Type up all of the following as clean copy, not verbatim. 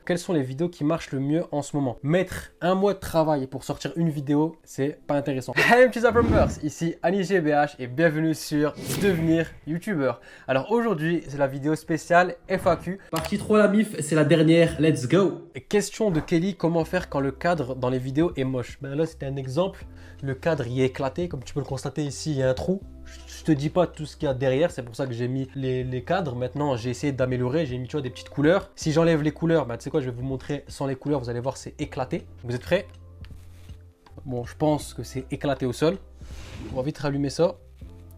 quelles sont les vidéos qui marchent le mieux en ce moment. Mettre un mois de travail pour sortir une vidéo, c'est pas intéressant. Hey mes petits Zappers, ici Anis GBH et bienvenue sur Devenir YouTubeur. Alors aujourd'hui, c'est la vidéo spéciale FAQ. Partie 3 la MIF, c'est la dernière, let's go. Question de Kelly, comment faire quand le cadre dans les vidéos est moche? Ben là, c'était un exemple. Le cadre y est éclaté, comme tu peux le constater ici, il y a un trou. Je te dis pas tout ce qu'il y a derrière, c'est pour ça que j'ai mis les cadres. Maintenant, j'ai essayé d'améliorer, j'ai mis tu vois, des petites couleurs. Si j'enlève les couleurs, ben, tu sais quoi, je vais vous montrer sans les couleurs, vous allez voir, c'est éclaté. Vous êtes prêts? Bon, je pense que c'est éclaté au sol. On va vite rallumer ça.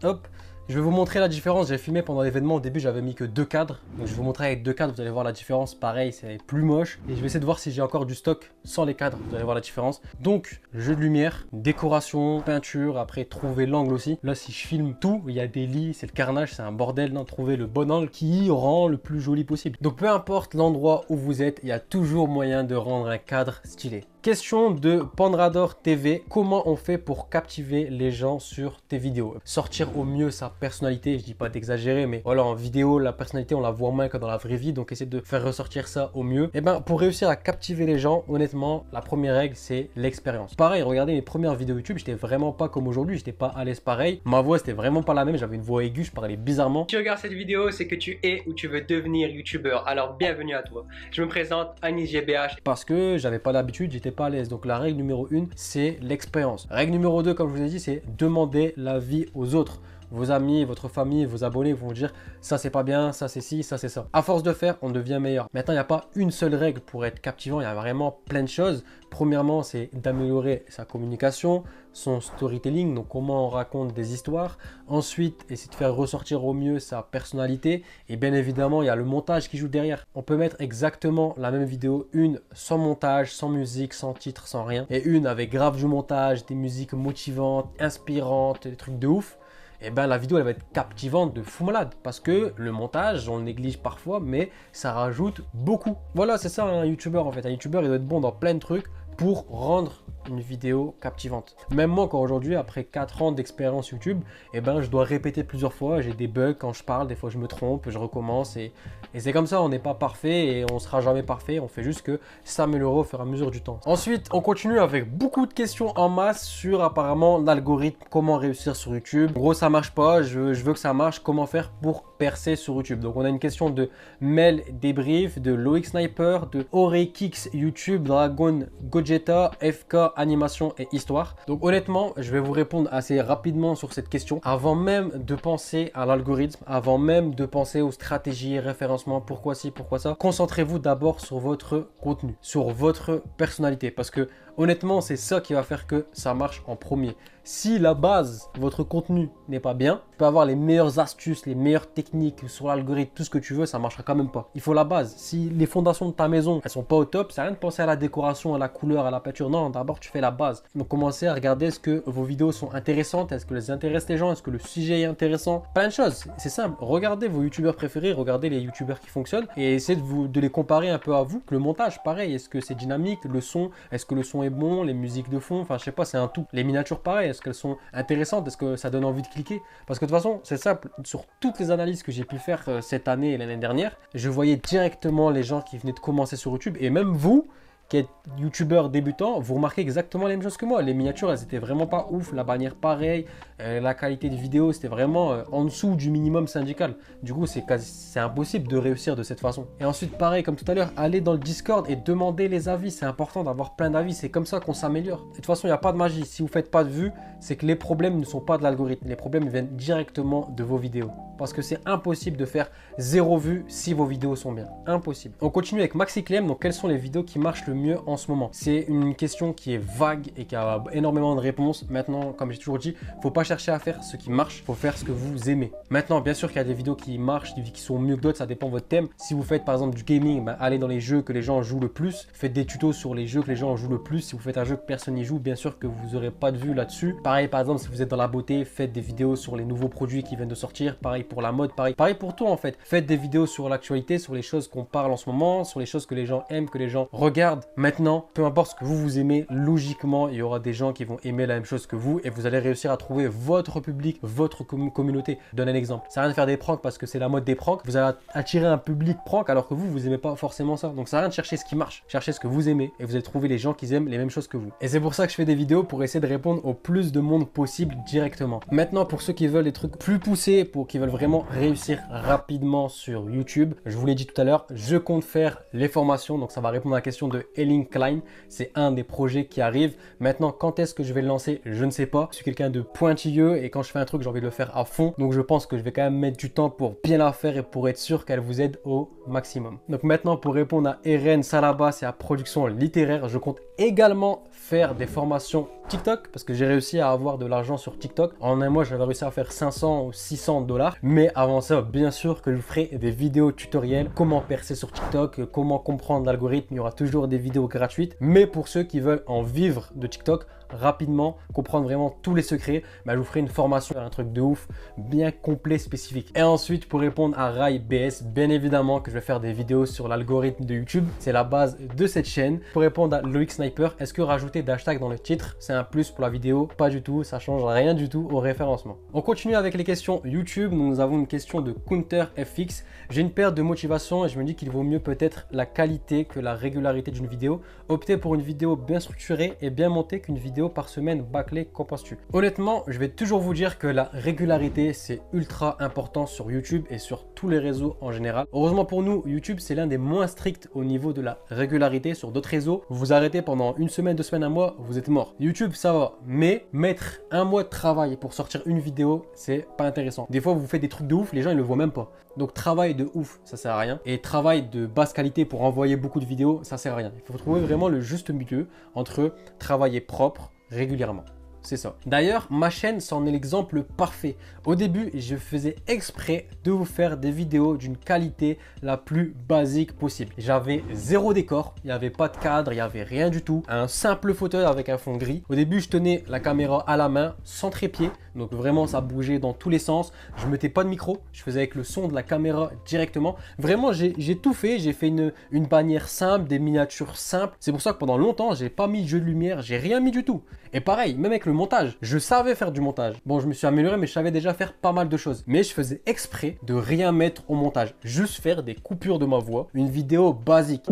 Hop. Je vais vous montrer la différence. J'ai filmé pendant l'événement. Au début, j'avais mis que 2 cadres. Donc, je vais vous montrer avec 2 cadres. Vous allez voir la différence. Pareil, c'est plus moche. Et je vais essayer de voir si j'ai encore du stock sans les cadres. Vous allez voir la différence. Donc, jeu de lumière, décoration, peinture. Après, trouver l'angle aussi. Là, si je filme tout, il y a des lits. C'est le carnage. C'est un bordel. Non, trouver le bon angle qui rend le plus joli possible. Donc, peu importe l'endroit où vous êtes, il y a toujours moyen de rendre un cadre stylé. Question de Pandrador TV, comment on fait pour captiver les gens sur tes vidéos? Sortir au mieux sa personnalité, je dis pas d'exagérer, mais voilà, en vidéo, la personnalité, on la voit moins que dans la vraie vie, donc essayer de faire ressortir ça au mieux. Et ben, pour réussir à captiver les gens, honnêtement, la première règle, c'est l'expérience. Pareil, regardez mes premières vidéos YouTube, j'étais vraiment pas comme aujourd'hui, j'étais pas à l'aise pareil. Ma voix, c'était vraiment pas la même, j'avais une voix aiguë, je parlais bizarrement. Si tu regardes cette vidéo, c'est que tu es ou tu veux devenir YouTubeur, alors bienvenue à toi. Je me présente, Anis GBH. Parce que j'avais pas l'habitude, j'étais pas à l'aise. Donc la règle numéro 1, c'est l'expérience. Règle numéro 2, comme je vous ai dit, c'est demander l'avis aux autres. Vos amis, votre famille, vos abonnés vont vous dire ça c'est pas bien, ça c'est ci, ça c'est ça. À force de faire, on devient meilleur. Maintenant, il n'y a pas une seule règle pour être captivant, il y a vraiment plein de choses. Premièrement, c'est d'améliorer sa communication, son storytelling, donc comment on raconte des histoires. Ensuite, essayer de faire ressortir au mieux sa personnalité. Et bien évidemment, il y a le montage qui joue derrière. On peut mettre exactement la même vidéo, une sans montage, sans musique, sans titre, sans rien. Et une avec grave du montage, des musiques motivantes, inspirantes, des trucs de ouf. Et ben la vidéo elle va être captivante de fou malade parce que le montage on le néglige parfois mais ça rajoute beaucoup. Voilà, c'est ça un youtubeur en fait. Un youtubeur il doit être bon dans plein de trucs pour rendre une vidéo captivante. Même moi quand aujourd'hui après 4 ans d'expérience YouTube, et ben je dois répéter plusieurs fois, j'ai des bugs quand je parle, des fois je me trompe, je recommence et c'est comme ça, on n'est pas parfait et on sera jamais parfait, on fait juste que s'améliorer au fur et à mesure du temps. Ensuite, on continue avec beaucoup de questions en masse sur apparemment l'algorithme, comment réussir sur YouTube. En gros, ça marche pas, je veux que ça marche, comment faire pour percer sur YouTube. Donc on a une question de Mel Débrief, de Loic Sniper, de Orekix YouTube, Dragon Gogeta, FK Animation et Histoire. Donc honnêtement, je vais vous répondre assez rapidement sur cette question. Avant même de penser à l'algorithme, avant même de penser aux stratégies, référencement, pourquoi ci, pourquoi ça, concentrez-vous d'abord sur votre contenu, sur votre personnalité. Parce que honnêtement, c'est ça qui va faire que ça marche en premier. Si la base, votre contenu n'est pas bien, tu peux avoir les meilleures astuces, les meilleures techniques sur l'algorithme, tout ce que tu veux, ça ne marchera quand même pas. Il faut la base. Si les fondations de ta maison, elles sont pas au top, ça sert à rien de penser à la décoration, à la couleur, à la peinture. Non, d'abord, tu fais la base. Donc, commencez à regarder est-ce que vos vidéos sont intéressantes, est-ce que elles intéressent les gens, est-ce que le sujet est intéressant. Plein de choses. C'est simple. Regardez vos youtubeurs préférés, regardez les youtubeurs qui fonctionnent et essayez de les comparer un peu à vous. Le montage, pareil. Est-ce que c'est dynamique? Le son, est-ce que le son est bon? Les musiques de fond, enfin, je sais pas, c'est un tout. Les miniatures, pareil. Est-ce qu'elles sont intéressantes? Est-ce que ça donne envie de cliquer? Parce que de toute façon, c'est simple. Sur toutes les analyses que j'ai pu faire cette année et l'année dernière, je voyais directement les gens qui venaient de commencer sur YouTube et même vous, qui êtes youtubeur débutant, vous remarquez exactement les mêmes choses que moi. Les miniatures, elles étaient vraiment pas ouf. La bannière, pareil. La qualité de vidéo, c'était vraiment en dessous du minimum syndical. Du coup, c'est impossible de réussir de cette façon. Et ensuite, pareil, comme tout à l'heure, allez dans le Discord et demandez les avis. C'est important d'avoir plein d'avis. C'est comme ça qu'on s'améliore. De toute façon, il n'y a pas de magie. Si vous ne faites pas de vues, c'est que les problèmes ne sont pas de l'algorithme. Les problèmes viennent directement de vos vidéos. Parce que c'est impossible de faire 0 vues si vos vidéos sont bien. Impossible. On continue avec Maxi Clem. Donc, quelles sont les vidéos qui marchent le mieux en ce moment? C'est une question qui est vague et qui a énormément de réponses. Maintenant, comme j'ai toujours dit, faut pas chercher à faire ce qui marche, faut faire ce que vous aimez. Maintenant, bien sûr qu'il y a des vidéos qui marchent, des vidéos qui sont mieux que d'autres, ça dépend de votre thème. Si vous faites par exemple du gaming, ben, allez dans les jeux que les gens jouent le plus. Faites des tutos sur les jeux que les gens jouent le plus. Si vous faites un jeu que personne n'y joue, bien sûr que vous n'aurez pas de vue là-dessus. Pareil, par exemple, si vous êtes dans la beauté, faites des vidéos sur les nouveaux produits qui viennent de sortir. Pareil pour la mode, pareil pour tout en fait. Faites des vidéos sur l'actualité, sur les choses qu'on parle en ce moment, sur les choses que les gens aiment, que les gens regardent maintenant. Peu importe ce que vous aimez, logiquement, il y aura des gens qui vont aimer la même chose que vous et vous allez réussir à trouver votre public, votre communauté. Je donne un exemple. Ça sert à rien de faire des pranks parce que c'est la mode des pranks. Vous allez attirer un public prank alors que vous aimez pas forcément ça. Donc ça sert à rien de chercher ce qui marche. Cherchez ce que vous aimez et vous allez trouver les gens qui aiment les mêmes choses que vous. Et c'est pour ça que je fais des vidéos pour essayer de répondre au plus de monde possible directement. Maintenant, pour ceux qui veulent des trucs plus poussés, pour qui veulent vraiment réussir rapidement sur YouTube, je vous l'ai dit tout à l'heure, je compte faire les formations. Donc ça va répondre à la question de Elling Klein. C'est un des projets qui arrive. Maintenant, quand est-ce que je vais le lancer? Je ne sais pas. Je suis quelqu'un de pointilleux et quand je fais un truc, j'ai envie de le faire à fond. Donc je pense que je vais quand même mettre du temps pour bien la faire et pour être sûr qu'elle vous aide au maximum. Donc maintenant, pour répondre à Eren Salabas et à Production Littéraire, je compte également faire des formations TikTok parce que j'ai réussi à avoir de l'argent sur TikTok. En un mois, j'avais réussi à faire 500 ou 600 $. Mais avant ça, bien sûr que je ferai des vidéos tutoriels, comment percer sur TikTok, comment comprendre l'algorithme. Il y aura toujours des vidéos gratuites. Mais pour ceux qui veulent en vivre de TikTok, rapidement, comprendre vraiment tous les secrets, je vous ferai une formation, un truc de ouf, bien complet, spécifique. Et ensuite, pour répondre à Rai BS, bien évidemment que je vais faire des vidéos sur l'algorithme de YouTube. C'est la base de cette chaîne. Pour répondre à Loïc Sniper, est-ce que rajouter d'hashtag dans le titre, c'est un plus pour la vidéo? Pas du tout, ça change rien du tout au référencement. On continue avec les questions YouTube. Nous avons une question de Counter FX. J'ai une perte de motivation et je me dis qu'il vaut mieux peut-être la qualité que la régularité d'une vidéo. Optez pour une vidéo bien structurée et bien montée qu'une vidéo par semaine bâclée. Qu'en penses-tu? Honnêtement, je vais toujours vous dire que la régularité, c'est ultra important sur YouTube et sur tous les réseaux en général. Heureusement pour nous, YouTube, c'est l'un des moins stricts au niveau de la régularité. Sur d'autres réseaux, vous vous arrêtez pendant une semaine, 2 semaines, un mois, vous êtes mort. YouTube, ça va. Mais mettre un mois de travail pour sortir une vidéo, c'est pas intéressant. Des fois, vous faites des trucs de ouf, les gens, ils le voient même pas. Donc, travail de ouf, ça sert à rien. Et travail de basse qualité pour envoyer beaucoup de vidéos, ça sert à rien. Il faut trouver vraiment le juste milieu entre travailler propre, régulièrement. C'est ça. D'ailleurs, ma chaîne, c'en est l'exemple parfait. Au début, je faisais exprès de vous faire des vidéos d'une qualité la plus basique possible. J'avais zéro décor, il n'y avait pas de cadre, il n'y avait rien du tout. Un simple fauteuil avec un fond gris. Au début, je tenais la caméra à la main, sans trépied. Donc vraiment, ça bougeait dans tous les sens. Je ne mettais pas de micro, je faisais avec le son de la caméra directement. Vraiment, j'ai tout fait. J'ai fait une bannière simple, des miniatures simples. C'est pour ça que pendant longtemps, j'ai pas mis de jeu de lumière, j'ai rien mis du tout. Et pareil, même avec le montage, je savais faire du montage. Bon, je me suis amélioré, mais je savais déjà faire pas mal de choses. Mais je faisais exprès de rien mettre au montage. Juste faire des coupures de ma voix. Une vidéo basique.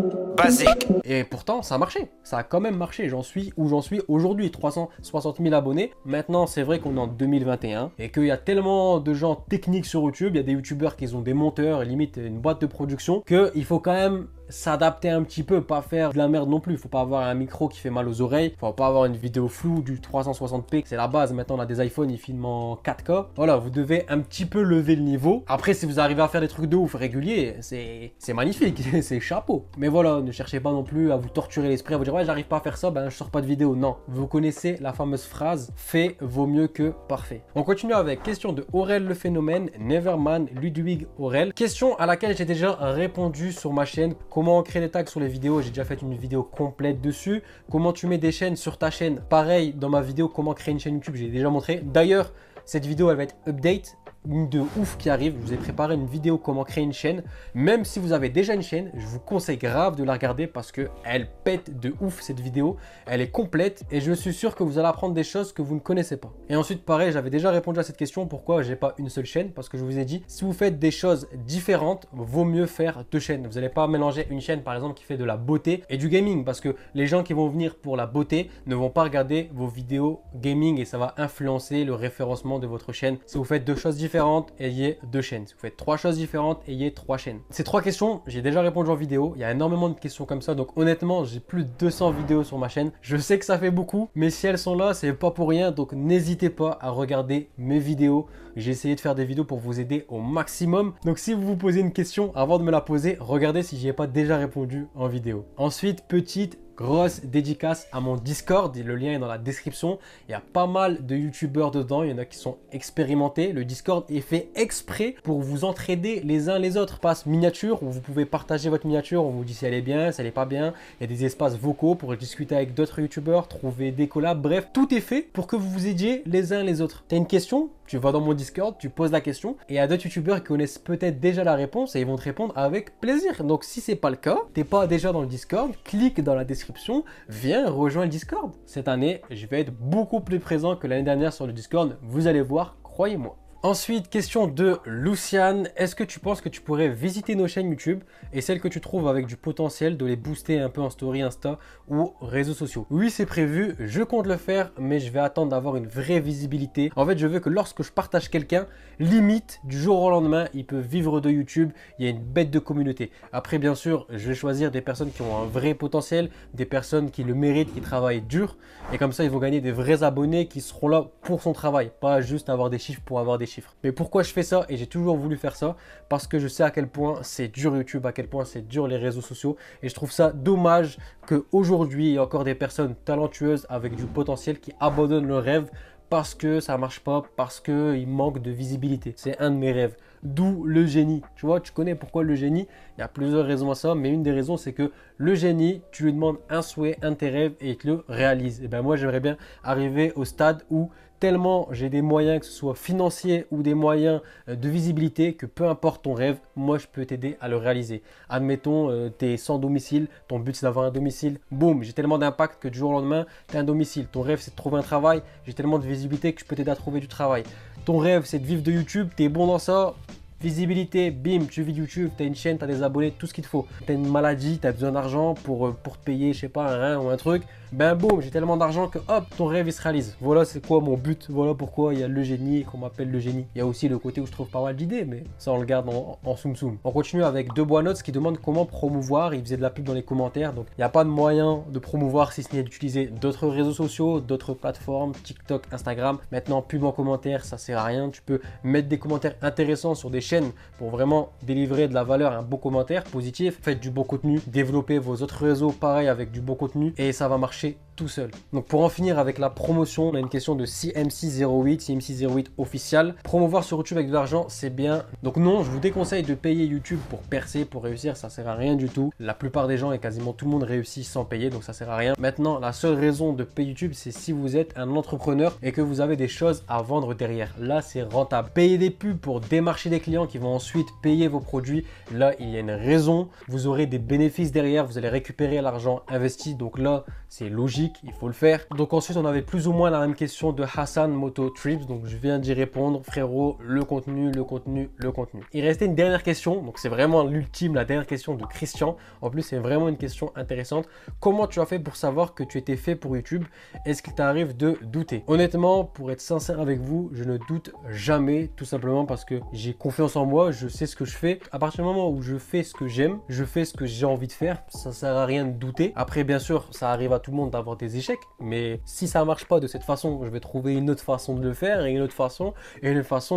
Et pourtant, ça a marché. Ça a quand même marché. J'en suis où j'en suis aujourd'hui. 360 000 abonnés. Maintenant, c'est vrai qu'on est en 2021 et qu'il y a tellement de gens techniques sur YouTube. Il y a des YouTubeurs qui ont des monteurs, limite une boîte de production, qu'il faut quand même s'adapter un petit peu, pas faire de la merde non plus. Faut pas avoir un micro qui fait mal aux oreilles, faut pas avoir une vidéo floue du 360p, c'est la base. Maintenant on a des iPhones, ils filment en 4K. Voilà, vous devez un petit peu lever le niveau. Après, si vous arrivez à faire des trucs de ouf réguliers, c'est magnifique, c'est chapeau. Mais voilà, ne cherchez pas non plus à vous torturer l'esprit, à vous dire ouais, j'arrive pas à faire ça, ben je sors pas de vidéo. Non, vous connaissez la fameuse phrase fait vaut mieux que parfait. On continue avec question de Aurel le phénomène, Neverman Ludwig Aurel. Question à laquelle j'ai déjà répondu sur ma chaîne. Comment créer des tags sur les vidéos, j'ai déjà fait une vidéo complète dessus. Comment tu mets des chaînes sur ta chaîne, pareil dans ma vidéo comment créer une chaîne YouTube, j'ai déjà montré. D'ailleurs, cette vidéo elle va être update, une de ouf qui arrive. Je vous ai préparé une vidéo comment créer une chaîne. Même si vous avez déjà une chaîne, je vous conseille grave de la regarder parce que elle pète de ouf cette vidéo. Elle est complète et je suis sûr que vous allez apprendre des choses que vous ne connaissez pas. Et ensuite, pareil, j'avais déjà répondu à cette question. Pourquoi j'ai pas une seule chaîne? Parce que je vous ai dit, si vous faites des choses différentes, vaut mieux faire 2 chaînes. Vous n'allez pas mélanger une chaîne par exemple qui fait de la beauté et du gaming parce que les gens qui vont venir pour la beauté ne vont pas regarder vos vidéos gaming et ça va influencer le référencement de votre chaîne. Si vous faites 2 choses différentes, ayez 2 chaînes. Si vous faites 3 choses différentes, ayez 3 chaînes. Ces 3 questions, j'ai déjà répondu en vidéo. Il y a énormément de questions comme ça. Donc honnêtement, j'ai plus de 200 vidéos sur ma chaîne. Je sais que ça fait beaucoup, mais si elles sont là, c'est pas pour rien. Donc n'hésitez pas à regarder mes vidéos. J'ai essayé de faire des vidéos pour vous aider au maximum. Donc si vous vous posez une question, avant de me la poser, regardez si j'y ai pas déjà répondu en vidéo. Ensuite, petite Grosse dédicace à mon Discord, le lien est dans la description. Il y a pas mal de youtubeurs dedans, il y en a qui sont expérimentés. Le Discord est fait exprès pour vous entraider les uns les autres. Passe miniature où vous pouvez partager votre miniature, on vous dit si elle est bien, si elle est pas bien. Il y a des espaces vocaux pour discuter avec d'autres youtubeurs, trouver des collabs. Bref, tout est fait pour que vous vous aidiez les uns les autres. Tu as une question? Tu vas dans mon Discord, tu poses la question et il y a d'autres youtubeurs qui connaissent peut-être déjà la réponse et ils vont te répondre avec plaisir. Donc si c'est pas le cas, t'es pas déjà dans le Discord, clique dans la description, viens rejoindre le Discord. Cette année, je vais être beaucoup plus présent que l'année dernière sur le Discord. Vous allez voir, croyez-moi. Ensuite, question de Luciane. Est-ce que tu penses que tu pourrais visiter nos chaînes YouTube et celles que tu trouves avec du potentiel de les booster un peu en story Insta ou réseaux sociaux? Oui, c'est prévu. Je compte le faire, mais je vais attendre d'avoir une vraie visibilité. En fait, je veux que lorsque je partage quelqu'un, limite, du jour au lendemain, il peut vivre de YouTube. Il y a une bête de communauté. Après, bien sûr, je vais choisir des personnes qui ont un vrai potentiel, des personnes qui le méritent, qui travaillent dur. Et comme ça, ils vont gagner des vrais abonnés qui seront là pour son travail, pas juste avoir des chiffres pour avoir des chiffres. Mais pourquoi je fais ça? Et j'ai toujours voulu faire ça parce que je sais à quel point c'est dur YouTube, à quel point c'est dur les réseaux sociaux. Et je trouve ça dommage qu'aujourd'hui, il y a encore des personnes talentueuses avec du potentiel qui abandonnent leur rêve parce que ça marche pas, parce qu'il manque de visibilité. C'est un de mes rêves. D'où le génie. Tu vois, tu connais pourquoi le génie? Il y a plusieurs raisons à ça, mais une des raisons, c'est que le génie, tu lui demandes un souhait, un de tes rêves et il te le réalise. Et ben moi, j'aimerais bien arriver au stade où tellement j'ai des moyens, que ce soit financiers ou des moyens de visibilité, que peu importe ton rêve, moi je peux t'aider à le réaliser. Admettons, tu es sans domicile, ton but c'est d'avoir un domicile, boum, j'ai tellement d'impact que du jour au lendemain, tu as un domicile. Ton rêve c'est de trouver un travail, j'ai tellement de visibilité que je peux t'aider à trouver du travail. Ton rêve c'est de vivre de YouTube, tu es bon dans ça. Visibilité, bim, tu vis YouTube, tu as une chaîne, tu as des abonnés, tout ce qu'il te faut. Tu as une maladie, tu as besoin d'argent pour te payer, je sais pas, un rein ou un truc. Ben boum, j'ai tellement d'argent que hop, ton rêve il se réalise. Voilà c'est quoi mon but, voilà pourquoi il y a le génie et qu'on m'appelle le génie. Il y a aussi le côté où je trouve pas mal d'idées, mais ça on le garde en soum soum. On continue avec Deboisnotes qui demande comment promouvoir. Il faisait de la pub dans les commentaires, donc il n'y a pas de moyen de promouvoir si ce n'est d'utiliser d'autres réseaux sociaux, d'autres plateformes, TikTok, Instagram. Maintenant, pub en commentaire, ça sert à rien. Tu peux mettre des commentaires intéressants sur des chaînes pour vraiment délivrer de la valeur, un beau commentaire positif. Faites du bon contenu, développez vos autres réseaux pareil avec du bon contenu et ça va marcher tout seul. Donc pour en finir avec la promotion, on a une question de CMC08 official. Promouvoir sur YouTube avec de l'argent, c'est bien. Donc non, je vous déconseille de payer YouTube pour percer, pour réussir, ça sert à rien du tout. La plupart des gens et quasiment tout le monde réussit sans payer, donc ça sert à rien. Maintenant, la seule raison de payer YouTube, c'est si vous êtes un entrepreneur et que vous avez des choses à vendre derrière. Là, c'est rentable. Payer des pubs pour démarcher des clients qui vont ensuite payer vos produits, là, il y a une raison. Vous aurez des bénéfices derrière, vous allez récupérer l'argent investi. Donc là, c'est logique, il faut le faire. Donc ensuite, on avait plus ou moins la même question de Hassan Moto Trips. Donc je viens d'y répondre, frérot, le contenu, le contenu, le contenu. Il restait une dernière question. Donc c'est vraiment l'ultime, la dernière question de Christian. En plus, c'est vraiment une question intéressante. Comment tu as fait pour savoir que tu étais fait pour YouTube? Est-ce qu'il t'arrive de douter? Honnêtement, pour être sincère avec vous, je ne doute jamais, tout simplement parce que j'ai confiance en moi, je sais ce que je fais. À partir du moment où je fais ce que j'aime, je fais ce que j'ai envie de faire, ça sert à rien de douter. Après, bien sûr, ça arrive à tout le monde d'avoir des échecs, mais si ça marche pas de cette façon, je vais trouver une autre façon de le faire et une autre façon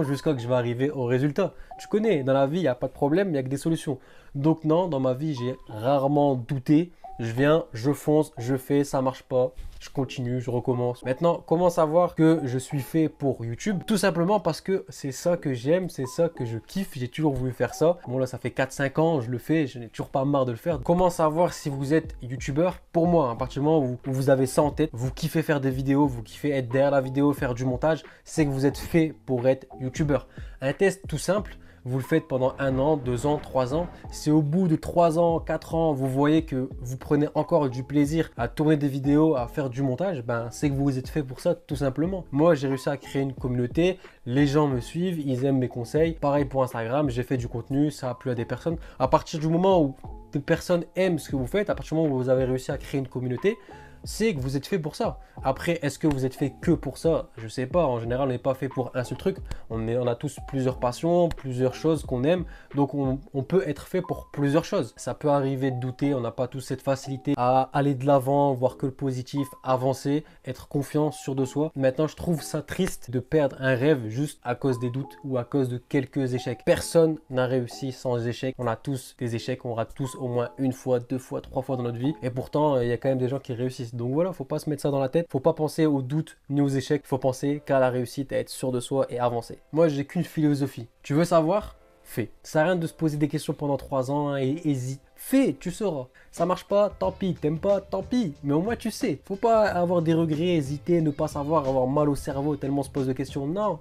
jusqu'à ce que je vais arriver au résultat. Tu connais, dans la vie, il n'y a pas de problème, il n'y a que des solutions. Donc non, dans ma vie, j'ai rarement douté. Je viens, je fonce, je fais, ça marche pas, je continue, je recommence. Maintenant, comment savoir que je suis fait pour YouTube? Tout simplement parce que c'est ça que j'aime, c'est ça que je kiffe, j'ai toujours voulu faire ça. Bon là, ça fait 4-5 ans, je le fais, je n'ai toujours pas marre de le faire. Comment savoir si vous êtes YouTubeur? Pour moi, à partir du moment où vous avez ça en tête, vous kiffez faire des vidéos, vous kiffez être derrière la vidéo, faire du montage, c'est que vous êtes fait pour être YouTubeur. Un test tout simple. Vous le faites pendant 1 an, 2 ans, 3 ans. Si au bout de 3 ans, 4 ans, vous voyez que vous prenez encore du plaisir à tourner des vidéos, à faire du montage, ben c'est que vous êtes fait pour ça tout simplement. Moi, j'ai réussi à créer une communauté. Les gens me suivent, ils aiment mes conseils. Pareil pour Instagram, j'ai fait du contenu, ça a plu à des personnes. À partir du moment où des personnes aiment ce que vous faites, à partir du moment où vous avez réussi à créer une communauté, c'est que vous êtes fait pour ça. Après, est-ce que vous êtes fait que pour ça? Je sais pas. En général, on n'est pas fait pour un seul truc. On a tous plusieurs passions, plusieurs choses qu'on aime. Donc, on peut être fait pour plusieurs choses. Ça peut arriver de douter. On n'a pas tous cette facilité à aller de l'avant, voir que le positif, avancer, être confiant, sûr de soi. Maintenant, je trouve ça triste de perdre un rêve juste à cause des doutes ou à cause de quelques échecs. Personne n'a réussi sans échecs. On a tous des échecs. On rate tous au moins une fois, deux fois, trois fois dans notre vie. Et pourtant, il y a quand même des gens qui réussissent. Donc voilà, faut pas se mettre ça dans la tête. Faut pas penser aux doutes ni aux échecs. Faut penser qu'à la réussite, à être sûr de soi et avancer. Moi, j'ai qu'une philosophie. Tu veux savoir? Fais. Ça sert à rien de se poser des questions pendant 3 ans et hésite. Fais, tu sauras. Ça marche pas, tant pis. T'aimes pas, tant pis. Mais au moins tu sais. Faut pas avoir des regrets, hésiter, ne pas savoir, avoir mal au cerveau tellement on se pose de questions. Non.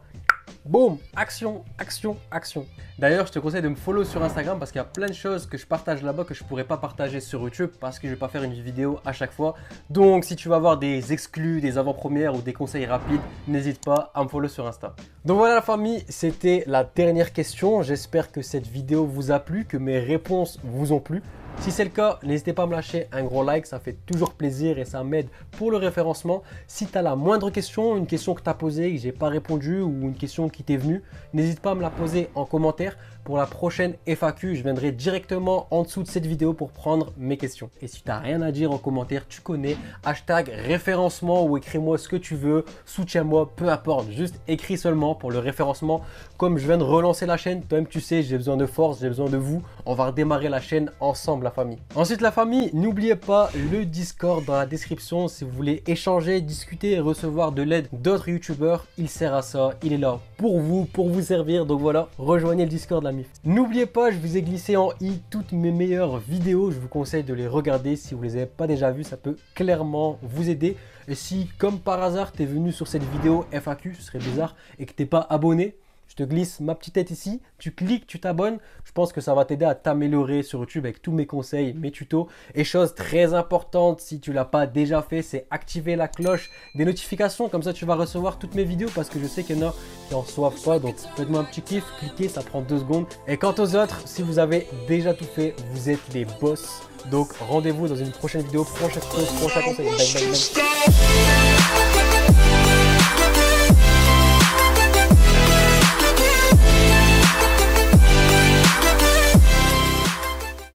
Boum, action, action, action. D'ailleurs, je te conseille de me follow sur Instagram parce qu'il y a plein de choses que je partage là-bas que je pourrais pas partager sur YouTube parce que je vais pas faire une vidéo à chaque fois. Donc, si tu vas avoir des exclus, des avant-premières ou des conseils rapides, n'hésite pas à me follow sur Insta. Donc voilà la famille, c'était la dernière question. J'espère que cette vidéo vous a plu, que mes réponses vous ont plu. Si c'est le cas, n'hésitez pas à me lâcher un gros like, ça fait toujours plaisir et ça m'aide pour le référencement. Si tu as la moindre question, une question que tu as posée et que je n'ai pas répondu ou une question qui t'est venue, n'hésite pas à me la poser en commentaire. Pour la prochaine FAQ, je viendrai directement en dessous de cette vidéo pour prendre mes questions. Et si tu n'as rien à dire en commentaire, tu connais, hashtag référencement ou écris-moi ce que tu veux, soutiens-moi, peu importe, juste écris seulement pour le référencement. Comme je viens de relancer la chaîne, toi-même tu sais, j'ai besoin de force, j'ai besoin de vous. On va redémarrer la chaîne ensemble la famille. Ensuite la famille, n'oubliez pas le Discord dans la description si vous voulez échanger, discuter et recevoir de l'aide d'autres youtubeurs. Il sert à ça, il est là pour vous servir. Donc voilà, rejoignez le Discord la MIF. N'oubliez pas, je vous ai glissé en i toutes mes meilleures vidéos. Je vous conseille de les regarder si vous les avez pas déjà vues, ça peut clairement vous aider. Et si comme par hasard tu es venu sur cette vidéo FAQ, ce serait bizarre, et que tu n'es pas abonné, je te glisse ma petite tête ici, tu cliques, tu t'abonnes. Je pense que ça va t'aider à t'améliorer sur YouTube avec tous mes conseils, mes tutos. Et chose très importante, si tu ne l'as pas déjà fait, c'est activer la cloche des notifications. Comme ça, tu vas recevoir toutes mes vidéos parce que je sais qu'il y en a qui en reçoivent pas. Donc, faites-moi un petit kiff, cliquez, ça prend 2 secondes. Et quant aux autres, si vous avez déjà tout fait, vous êtes les boss. Donc, rendez-vous dans une prochaine vidéo, prochain tuto, prochain conseil. Bye, bye, bye.